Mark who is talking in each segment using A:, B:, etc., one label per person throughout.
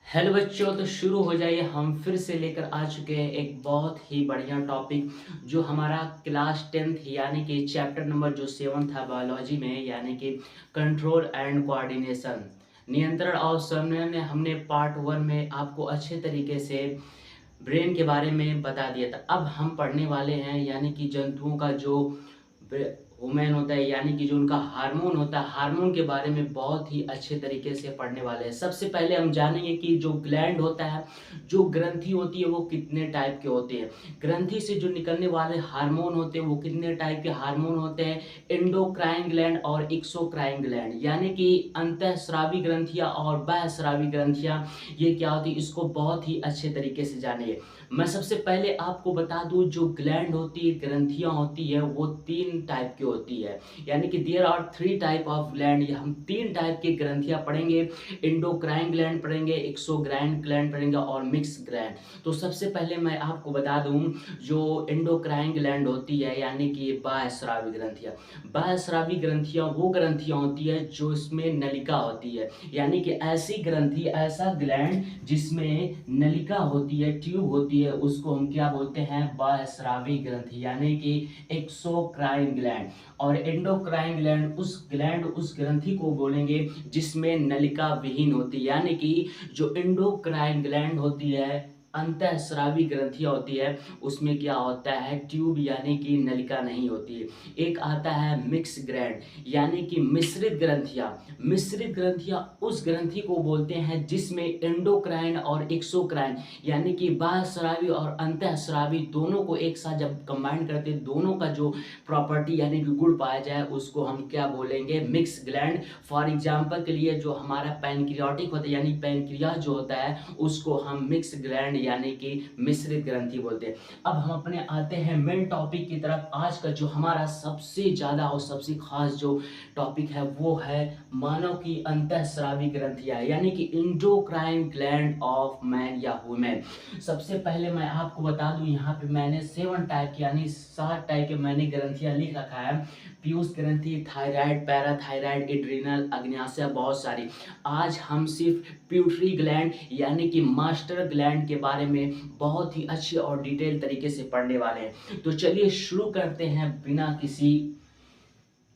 A: Hello बच्चों, तो शुरू हो जाइए। हम फिर से लेकर आ चुके हैं एक बहुत ही बढ़िया टॉपिक जो हमारा क्लास 10th यानी कि चैप्टर नंबर जो 7 था बायोलॉजी में, यानी कि कंट्रोल एंड कोऑर्डिनेशन, नियंत्रण और समन्वय। हमने पार्ट 1 में आपको अच्छे तरीके से ब्रेन के बारे में बता दिया था। अब हम पढ़ने वाले हैं यानी कि जंतुओं का जो वुमेन होता है, यानी कि जो उनका हार्मोन होता है, हार्मोन के बारे में बहुत ही अच्छे तरीके से पढ़ने वाले हैं। सबसे पहले हम जानेंगे कि जो ग्लैंड होता है, जो ग्रंथि होती है, वो कितने टाइप के होते हैं। ग्रंथि से जो निकलने वाले हार्मोन होते हैं वो कितने टाइप के हार्मोन होते हैं। एंडोक्राइन ग्लैंड और एक्सोक्राइन ग्लैंड, यानी कि अंतःस्रावी ग्रंथियां और बाह्यस्रावी ग्रंथियां, ये क्या होती है, इसको बहुत ही अच्छे तरीके से जानिए। मैं सबसे पहले आपको बता दूं, जो ग्लैंड होती है, ग्रंथियां होती है, वो 3 टाइप की होती है। यानी कि there are 3 type of gland. हम 3 टाइप की ग्रंथियां पढ़ेंगे। एंडोक्राइन ग्लैंड पढ़ेंगे, एक्सोक्राइन ग्लैंड पढ़ेंगे और मिक्स ग्लैंड। तो सबसे पहले मैं आपको बता दूं, जो एंडोक्राइन ग्लैंड होती है यानी कि बाह्यस्रावी ग्रंथियां। बाह्यस्रावी ग्रंथियां वो ग्रंथियां होती है जो इसमें नलिका होती है, यानी कि ऐसी ग्रंथि, ऐसा ग्लैंड जिसमें नलिका होती है, ट्यूब होती है, उसको हम क्या बोलते हैं, बाह्यस्रावी ग्रंथि यानी कि एक्सोक्राइन ग्लैंड। और एंडोक्राइन ग्लैंड उस ग्रंथि को बोलेंगे जिसमें नलिका विहीन होती है, यानी कि जो एंडोक्राइन ग्लैंड होती है, अंतःस्रावी ग्रंथियां होती है, उसमें क्या होता है, ट्यूब यानी कि नलिका नहीं होती है। एक आता है मिक्स ग्लैंड, यानी कि मिश्रित ग्रंथियां। मिश्रित ग्रंथियां उस ग्रंथि को बोलते हैं जिसमें एंडोक्राइन और एक्सोक्राइन, यानी कि बाह्यस्रावी और अंतःस्रावी दोनों को एक साथ जब कंबाइन करते हैं, दोनों का जो प्रॉपर्टी यानी कि गुण पाया जाए, उसको हम क्या बोलेंगे, मिक्स ग्लैंड। फॉर एग्जाम्पल के लिए जो हमारा पैनक्रियाटिक होता है, यानी पैनक्रियाज जो होता है, उसको हम मिक्स ग्लैंड यानी कि मिश्रित ग्रंथि बोलते हैं। अब हम अपने आते हैं मेन टॉपिक की तरफ। आज का जो हमारा सबसे ज्यादा और सबसे खास जो टॉपिक है वो है मानव की अंतःस्रावी ग्रंथियां, यानी कि इंडोक्राइन ग्लैंड ऑफ मैन या वुमेन। सबसे पहले मैं आपको बता दूं, यहाँ पे मैंने 7 टाइप की यानी 7 टाइप के मैंने ग्रंथियां लिख रखा है। पीयूष ग्रंथि, थायराइड, पैराथायराइड, एड्रिनल, अग्न्याशय, बहुत सारी। आज हम सिर्फ प्यूटरी ग्लैंड यानी कि मास्टर ग्लैंड के बारे में बहुत ही अच्छे और डिटेल तरीके से पढ़ने वाले हैं। तो चलिए शुरू करते हैं बिना किसी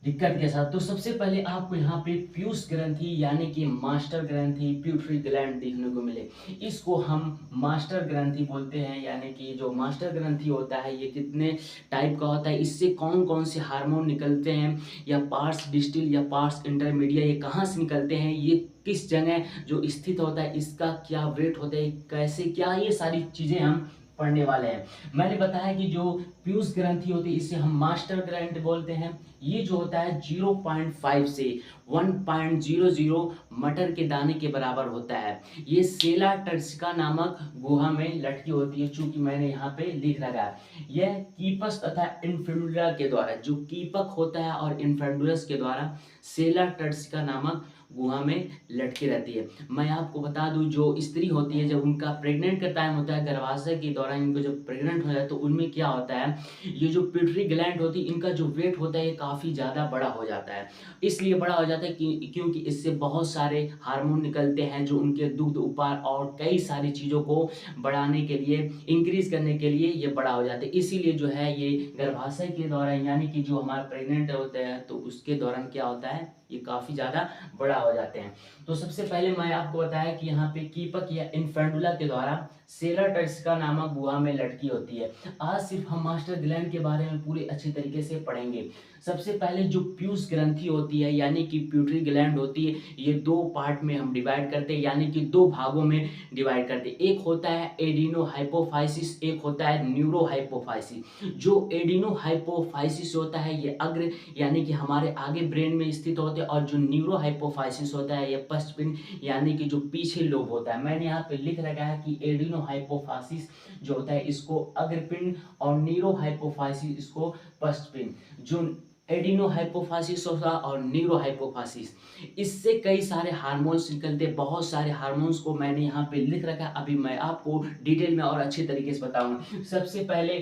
A: दिक्कत के साथ। तो सबसे पहले आपको यहाँ पे पीयूष ग्रंथि यानी कि मास्टर ग्रंथि, प्यूटरी ग्लैंड देखने को मिले। इसको हम मास्टर ग्रंथि बोलते हैं, यानी कि जो मास्टर ग्रंथि होता है ये कितने टाइप का होता है, इससे कौन कौन से हार्मोन निकलते हैं, या पार्स डिस्टिल या पार्स इंटरमीडिया, ये कहाँ से निकलते हैं, ये किस जगह जो स्थित होता है, इसका क्या वेट होता है, कैसे क्या, ये सारी चीजें हम पढ़ने वाले हैं। मैंने बताया कि जो पीयूष ग्रंथि होती है इसे हम मास्टर ग्लैंड बोलते हैं। ये जो होता है 0.5 से 1.00 मटर के दाने के बराबर होता है। ये सेला टर्सिका नामक गुहा में लटकी होती है, चूंकि मैंने यहाँ पे लिख रखा है। यह कीपस तथा इन्फेंडुला के द्वारा, जो कीपक होता है और इन्फेंडुलस के द्वारा सेला टर्सिका नामक गुहा में लटकी रहती है। मैं आपको बता दूं, जो स्त्री होती है, जब उनका प्रेग्नेंट का टाइम होता है, गर्भाशय के दौरान इनको जब प्रेग्नेंट हो जाए तो उनमें क्या होता है, ये जो पिट्यूटरी ग्लैंड होती है, इनका जो वेट होता है ये काफ़ी ज़्यादा बड़ा हो जाता है। इसलिए बड़ा हो जाता है क्योंकि इससे बहुत सारे हार्मोन निकलते हैं जो उनके दुग्ध उत्पाद और कई सारी चीज़ों को बढ़ाने के लिए, इंक्रीज करने के लिए ये बड़ा हो जाते हैं। इसीलिए जो है ये गर्भाशय के दौरान, यानी कि जो हमारा प्रेग्नेंट होते हैं तो उसके दौरान क्या होता है, ये काफ़ी ज़्यादा बड़ा हो जाते हैं। तो सबसे पहले मैं आपको बताया कि यहाँ पे कीपक या इन्फेंडुला के द्वारा सेला टर्सिका नामक गुहा में लटकी होती है। आज सिर्फ हम मास्टर ग्लैंड के बारे में पूरे अच्छे तरीके से पढ़ेंगे। सबसे पहले जो पीयूष ग्रंथि होती है यानी कि प्यूटरी ग्लैंड होती है, ये 2 पार्ट में हम डिवाइड करते हैं, यानी कि 2 भागों में डिवाइड करते हैं। एक होता है एडिनो हाइपोफाइसिस, एक होता है न्यूरो हाइपोफाइसिस। जो एडिनो हाइपोफाइसिस होता है ये अग्र यानी कि हमारे आगे ब्रेन में स्थित होते हैं, और जो न्यूरो हाइपोफाइसिस होता है ये पश्चपिंड यानी कि जो पीछे लोब होता है। मैंने यहाँ पे लिख रखा है कि एडिनो हाइपोफाइसिस जो होता है इसको अग्रपिंड, और न्यूरो हाइपोफाइसिस इसको पश्चपिंड। जो एडिनो हाइपोफाइसिस होता है और न्यूरो हाइपोफाइसिस, इससे कई सारे हार्मोन्स निकलते हैं। बहुत सारे हार्मोन्स को मैंने यहाँ पे लिख रखा है, अभी मैं आपको डिटेल में और अच्छे तरीके से बताऊंगा। सबसे पहले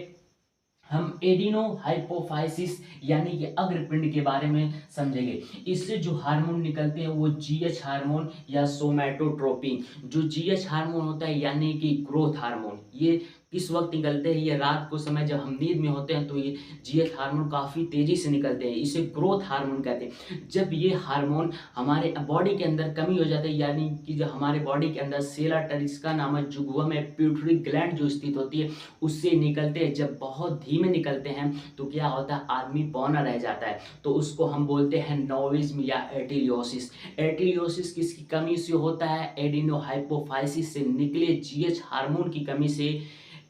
A: हम एडिनो हाइपोफाइसिस यानी कि अग्रपिंड के बारे में समझेंगे। इससे जो हार्मोन निकलते हैं वो जीएच हार्मोन या सोमैटोट्रोपिन। जो जीएच हार्मोन होता है यानी कि ग्रोथ हार्मोन, ये किस वक्त निकलते हैं? ये रात को समय जब हम नींद में होते हैं तो ये जीएच हार्मोन काफ़ी तेज़ी से निकलते हैं, इसे ग्रोथ हार्मोन कहते हैं। जब ये हार्मोन हमारे बॉडी के अंदर कमी हो जाती है, यानी कि जब हमारे बॉडी के अंदर सेला टरिस्का नामक जुगुआ में प्यूटरी ग्लैंड जो स्थित होती है उससे निकलते हैं, जब बहुत धीमे निकलते हैं तो क्या होता है, आदमी बौना रह जाता है। तो उसको हम बोलते हैं नोविज्म या एटिलियोसिस। एटिलियोसिस किसकी कमी से होता है? एडिनोहाइपोफाइसिस से निकले जीएच हार्मोन की कमी से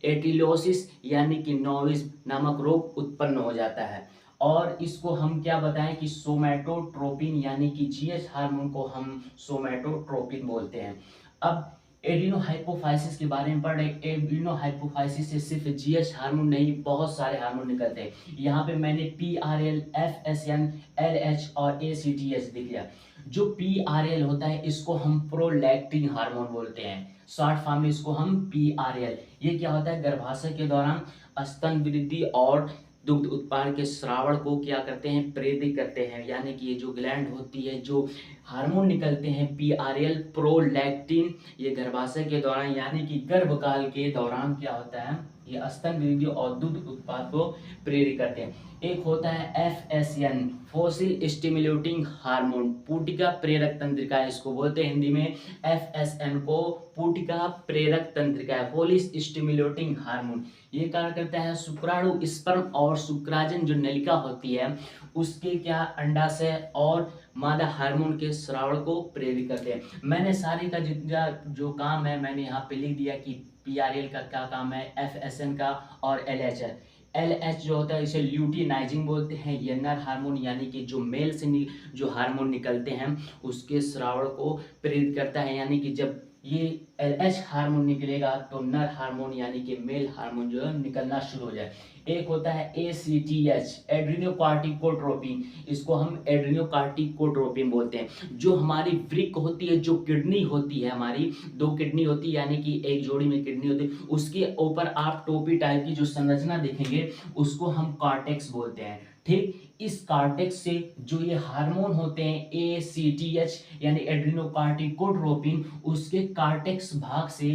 A: एटिलियोसिस यानी कि नोविज्म नामक रोग उत्पन्न हो जाता है। और इसको हम क्या बताएं कि सोमैटोट्रोपिन यानी कि जीएच हार्मोन को हम सोमैटोट्रोपिन बोलते हैं। अब एडिनोहाइपोफाइसिस के बारे में पढ़ रहे। एडिनोहाइपोफाइसिस से सिर्फ जीएच हार्मोन नहीं, बहुत सारे हार्मोन निकलते हैं। यहाँ पे मैंने पीआरएल, एफएसएन, एलएच और एसीटीएच लिख लिया। जो पीआरएल होता है इसको हम प्रोलैक्टिन हार्मोन बोलते हैं, शॉर्ट फॉर्म में इसको हम पीआरएल। ये क्या होता है, गर्भाशय के दौरान स्तन वृद्धि और दुग्ध उत्पादन के स्रावण को क्या करते हैं, प्रेरित करते हैं। यानी कि ये जो ग्लैंड होती है, जो हार्मोन निकलते हैं पीआरएल, प्रोलैक्टिन, ये गर्भाशय के दौरान यानी कि गर्भकाल के दौरान क्या होता है, ये स्तन वृद्धि और दुग्ध उत्पाद को प्रेरित करते हैं। एक होता है एफएसएन, फोसिल स्टिमुलेटिंग हार्मोन, पूटिका प्रेरक तंत्रिका इसको बोलते हैं हिंदी में। एफएसएन को पूटिका प्रेरक तंत्रिका, फोलिस स्टिमुलेटिंग हार्मोन। ये कार्य करता है शुक्राणु, स्पर्म और शुक्राजन जो नलिका होती है उसके क्या अंडाशय और मादा हार्मोन के स्रावण को प्रेरित करते हैं। मैंने सारे का जितना जो काम है मैंने यहाँ पे लिख दिया कि पीआरएल का क्या काम है, एफएसएन का और एलएच है। एलएच जो होता है इसे ल्यूटिनाइजिंग बोलते हैं, ये नर हार्मोन यानी कि जो मेल से जो हार्मोन निकलते हैं उसके स्रावण को प्रेरित करता है। यानी कि जब ये एलएच हार्मोन निकलेगा तो नर हार्मोन यानी कि मेल हार्मोन जो है निकलना शुरू हो जाए। एक होता है एसीटीएच, एड्रीनोकार्टिकोट्रोपिन, इसको हम एड्रीनोकार्टिकोट्रोपिन बोलते हैं। जो हमारी वृक्क होती है, जो किडनी होती है, हमारी दो किडनी होती है यानी कि एक जोड़ी में किडनी होती है, उसके ऊपर आप टोपी टाइप की जो संरचना देखेंगे उसको हम कॉर्टेक्स बोलते हैं। ठीक, इस कॉर्टेक्स से जो ये हार्मोन होते हैं एसीटीएच यानी एड्रीनोकार्टिकोट्रोपिन, उसके कॉर्टेक्स भाग से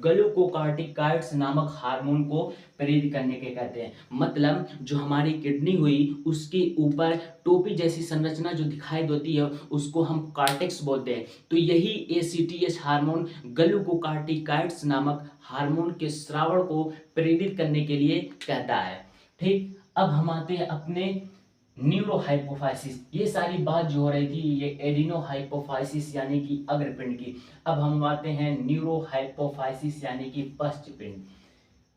A: ग्लूकोकार्टिकाइड्स नामक हार्मोन को प्रेरित करने के कहते हैं। मतलब जो हमारी किडनी हुई उसके ऊपर टोपी जैसी संरचना जो दिखाई देती है उसको हम कॉर्टेक्स बोलते हैं। तो यही एसीटीएच हार्मोन ग्लूकोकार्टिकाइड्स नामक हार्मोन के स्रावण को प्रेरित करने के लिए कहता है। ठीक, अब हम आते हैं अपने न्यूरोहाइपोफाइसिस। ये सारी बात जो हो रही थी ये एडिनोहाइपोफाइसिस यानी कि अग्रपिंड की। अब हम आते हैं न्यूरोहाइपोफाइसिस यानी कि पश्चपिंड।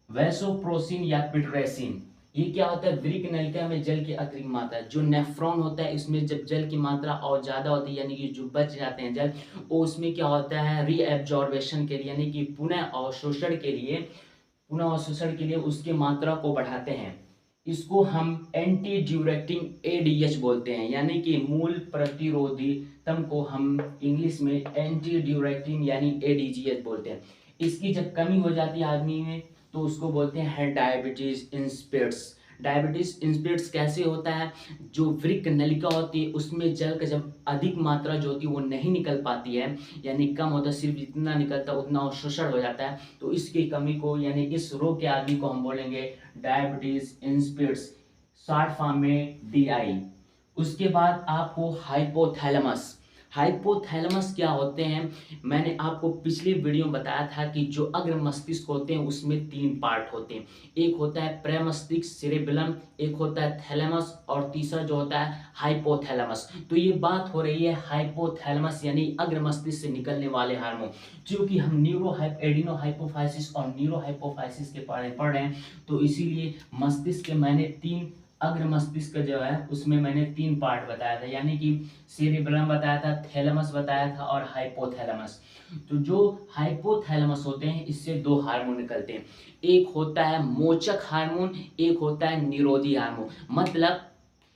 A: वैसोप्रोसिन या पिट्रेसिन, ये क्या होता है, वृक्क नलिका में जल की अतिरिक्त मात्रा, जो नेफ्रॉन होता है इसमें जब जल की मात्रा और ज़्यादा होती है यानी कि जो बच जाते हैं जल, उसमें क्या होता है रीएब्जॉर्बेशन के लिए यानी कि पुनः अवशोषण के लिए उसकी मात्रा को बढ़ाते हैं। इसको हम एंटी ड्यूरेक्टिंग एडीएच बोलते हैं, यानी कि मूल प्रतिरोधीतम को हम इंग्लिश में एंटी ड्यूरेक्टिंग यानी एडीजीएच बोलते हैं। इसकी जब कमी हो जाती है आदमी में तो उसको बोलते हैं डायबिटीज इंसिपिड्स। डायबिटीज इंसिपिड्स कैसे होता है, जो वृक्क नलिका होती है उसमें जल का जब अधिक मात्रा जो होती है वो नहीं निकल पाती है, यानी कम होता है, सिर्फ जितना निकलता है उतना अवशोषण हो जाता है, तो इसकी कमी को यानी इस रोग के आदमी को हम बोलेंगे डायबिटीज इंसिपिड्स, शॉर्ट फॉर्म में डीआई। उसके बाद आपको हाइपोथैलेमस। हाइपोथैलेमस क्या होते हैं, मैंने आपको पिछले वीडियो में बताया था कि जो अग्र मस्तिष्क होते हैं उसमें 3 पार्ट होते हैं। एक होता है प्रेमस्तिष्क सेरेबेलम, एक होता है थैलेमस और तीसरा जो होता है हाइपोथैलेमस। तो ये बात हो रही है हाइपोथैलेमस यानी अग्र मस्तिष्क से निकलने वाले हार्मोन। क्योंकि हम एडिनोहाइपोफाइसिस और न्यूरोहाइपोफाइसिस के बारे में पढ़ रहे हैं तो इसीलिए मस्तिष्क के मैंने 3 अग्र मस्तिष्क जो है उसमें मैंने 3 पार्ट बताया था, यानी कि सेरिब्रम बताया था, थैलेमस बताया था और हाइपोथैलेमस। तो जो हाइपोथैलेमस होते हैं इससे 2 हार्मोन निकलते हैं, एक होता है मोचक हार्मोन, एक होता है निरोधी हार्मोन। मतलब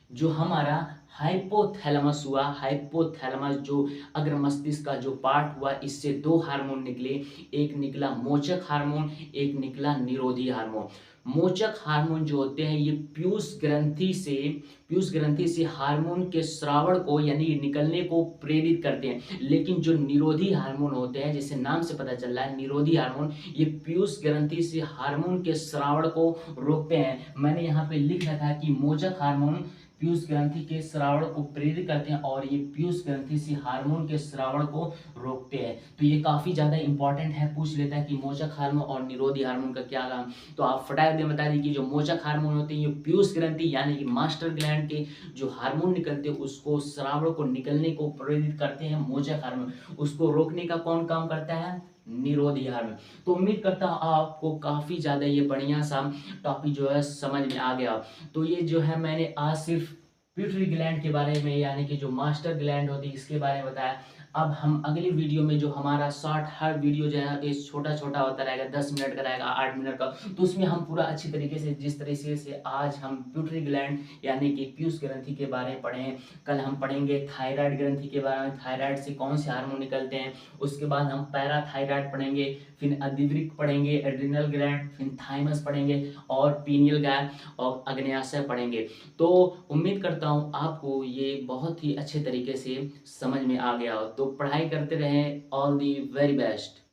A: जो हमारा हाइपोथैलेमस हुआ, हाइपोथैलेमस जो अग्र मस्तिष्क का जो पार्ट हुआ इससे 2 हार्मोन निकले, एक निकला मोचक हार्मोन, एक निकला निरोधी हार्मोन। मोचक हार्मोन जो होते हैं ये पीयूष ग्रंथि से हार्मोन के स्रावण को यानी निकलने को प्रेरित करते हैं। लेकिन जो निरोधी हार्मोन होते हैं, जैसे नाम से पता चल रहा है निरोधी हार्मोन, ये पीयूष ग्रंथि से हार्मोन के स्रावण को रोकते हैं। मैंने यहाँ पे लिख रखा है कि मोचक हार्मोन पीयूष ग्रंथि के स्रावण को प्रेरित करते हैं और ये पीयूष ग्रंथि से हार्मोन के स्रावण को रोकते हैं। तो ये काफी ज्यादा इंपॉर्टेंट है, पूछ लेता है कि मोचक हार्मोन और निरोधी हार्मोन का क्या काम। तो आप फटाक दे बता दी कि जो मोचक हार्मोन होते हैं ये पीयूष ग्रंथि यानी कि मास्टर ग्लैंड के जो हार्मोन निकलते हैं उसको स्रावण को निकलने को प्रेरित करते हैं मोचक हार्मोन। उसको रोकने का कौन काम करता है? निरोधी हार्मोन। तो उम्मीद करता हूँ आपको काफी ज्यादा ये बढ़िया सा टॉपिक जो है समझ में आ गया। तो ये जो है मैंने आज सिर्फ पिट्यूटरी ग्लैंड के बारे में यानी कि जो मास्टर ग्लैंड होती है इसके बारे में बताया। अब हम अगली वीडियो में जो हमारा शॉर्ट हर वीडियो जो है इस छोटा छोटा होता रहेगा, 10 मिनट का रहेगा, 8 मिनट का, तो उसमें हम पूरा अच्छी तरीके से जिस तरीके से आज हम पिट्यूटरी ग्लैंड यानी कि पीयूष ग्रंथि के बारे में पढ़े हैं, कल हम पढ़ेंगे थायराइड ग्रंथि के बारे में, थायराइड से कौन से हार्मोन निकलते हैं, उसके बाद हम पैराथायराइड पढ़ेंगे, फिर अधिवृक्क पढ़ेंगे, एड्रिनल ग्लैंड, फिर थाइमस पढ़ेंगे और पीनियल ग्लैंड और अग्न्याशय पढ़ेंगे। तो उम्मीद करता हूँ आपको ये बहुत ही अच्छे तरीके से समझ में आ गया हो। तो पढ़ाई करते रहें। All the very best.